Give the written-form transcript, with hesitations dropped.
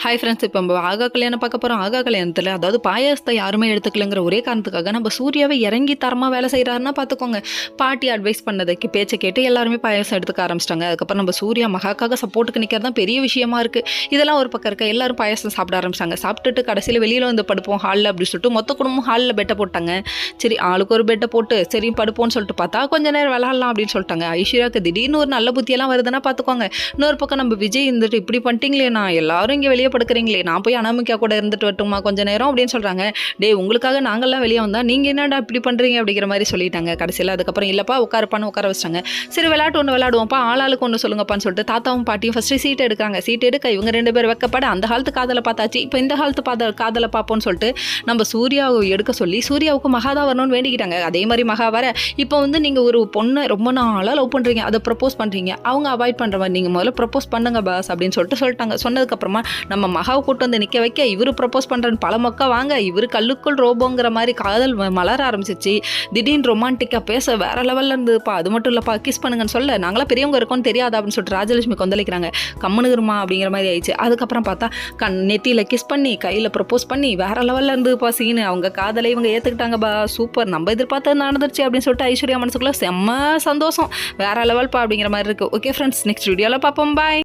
Hi friends, இப்போ நம்ம ஆகா கல்யாணம் பார்க்க போகிறோம். ஆகா கல்யாணத்தில் அதாவது பாயாசத்தை யாருமே எடுத்துக்கலங்கிற ஒரே காரணத்துக்காக நம்ம சூர்யாவை இறங்கி தரமாக வேலை செய்கிறாருன்னா பார்த்துக்கோங்க. பாட்டி அட்வைஸ் பண்ணதுக்கு பேச்சை கேட்டு எல்லாருமே பாயாசம் எடுத்துக்க ஆரம்பிச்சிட்டாங்க. அதுக்கப்புறம் நம்ம சூர்யா மகாக்காக சப்போர்ட்டுக்கு நிற்கிறது தான் பெரிய விஷயமா இருக்குது. இதெல்லாம் ஒரு பக்கம் இருக்க எல்லாரும் பாயாசம் சாப்பிட ஆரம்பிச்சாங்க. சாப்பிட்டுட்டு கடைசியில் வெளியில் வந்து படுப்போம் ஹாலில் அப்படின்னு சொல்லிட்டு மொத்த குடும்பம் ஹாலில் பெட்டை போட்டாங்க. சரி, ஆளுக்கு ஒரு பெட்டை போட்டு சரி படுப்போம்னு சொல்லிட்டு பார்த்தா கொஞ்ச நேரம் விளாட்லாம் அப்படின்னு சொல்லிட்டாங்க. ஐஸ்வர்யாவுக்கு திடீர்னு ஒரு நல்ல புத்தியெல்லாம் வருதுன்னா பார்த்துக்கோங்க. இன்னொரு பக்கம் நம்ம விஜய் இருந்துட்டு இப்படி பண்ணிட்டீங்களே, நான் எல்லாரும் இங்கே வெளியே படுக்கிறீங்களே, நான் போய் அனாமிகா கூட இருந்துட்டு வரட்டுமா கொஞ்சம் நேரம் அப்படின்னு சொல்கிறாங்க. டே, உங்களுக்காக நாங்கள்லாம் வெளியே வந்தால் நீங்கள் என்னடா இப்படி பண்ணுறீங்க அப்படிங்கிற மாதிரி சொல்லிட்டாங்க. கடைசியில் அதுக்கப்புறம் இல்லைப்பா உட்காரப்பான்னு உட்கார வச்சிட்டாங்க. சரி, விளையாட்டு ஒன்று விளையாடுவோம்ப்பா, ஆளாளுக்கு ஒன்று சொல்லுங்கப்பான்னு சொல்லிட்டு தாத்தாவும் பாட்டியும் ஃபஸ்ட்டு சீட் எடுக்கிறாங்க. சீட் எடுக்க இவங்க 2 பேர் வைக்கப்பட அந்த காலத்து காதலை பார்த்தாச்சு, இப்போ இந்த காலத்து காதலை பார்ப்போம்னு சொல்லிட்டு நம்ம சூர்யாவை எடுக்க சொல்லி சூர்யாவுக்கு மகா தான் வரணும்னு வேண்டிக்கிட்டாங்க. அதே மாதிரி மகா வர இப்போ வந்து நீங்கள் ஒரு பொண்ணை ரொம்ப நாளாக லவ் பண்ணுறீங்க, அதை ப்ரப்போஸ் பண்ணுறீங்க, அவங்க அவாய்ட் பண்ணுற மாதிரி நீங்கள் முதல்ல ப்ரப்போஸ் பண்ணுங்க பாஸ் அப்படின்னு சொல்லிட்டாங்க. சொன்னதுக்கப்புறமா நம்ம மகாவை கூட்டு வந்து நிற்க வைக்க இவர் ப்ரப்போஸ் பண்ணுறன்னு பல மொக்க வாங்க இவர் கல்லுக்குள் ரோபோங்கிற மாதிரி காதல் மலர ஆரம்பிச்சிச்சு. திடீர்னு ரொமான்டிக்காக பேச வேற லெவலில் இருந்துப்பா. அது மட்டும் இல்லைப்பா, கிஸ் பண்ணுங்கன்னு சொல்ல நாங்களாம் பெரியவங்க இருக்கோன்னு தெரியாது அப்படின்னு சொல்லிட்டு ராஜலட்சுமி கொந்தளிக்கிறாங்க. கம்முனுருமா அப்படிங்கிற மாதிரி ஆயிடுச்சு. அதுக்கப்புறம் பார்த்தா நெத்தியில் கிஸ் பண்ணி கையில் ப்ரப்போஸ் பண்ணி வேற லெவலில் இருந்துப்பா சீனு. அவங்க காதலை இவங்க ஏற்றுக்கிட்டாங்க. பா சூப்பர், நம்ம எதிர்பார்த்தது நடந்துருச்சு அப்படின்னு சொல்லிட்டு ஐஸ்வர்யா மனசுக்குள்ள செம்ம சந்தோஷம். வேற லெவல்ப்பா அப்படிங்கிற மாதிரி இருக்குது. ஓகே ஃப்ரெண்ட்ஸ், நெக்ஸ்ட் வீடியோவில் பார்ப்போம். பாய்.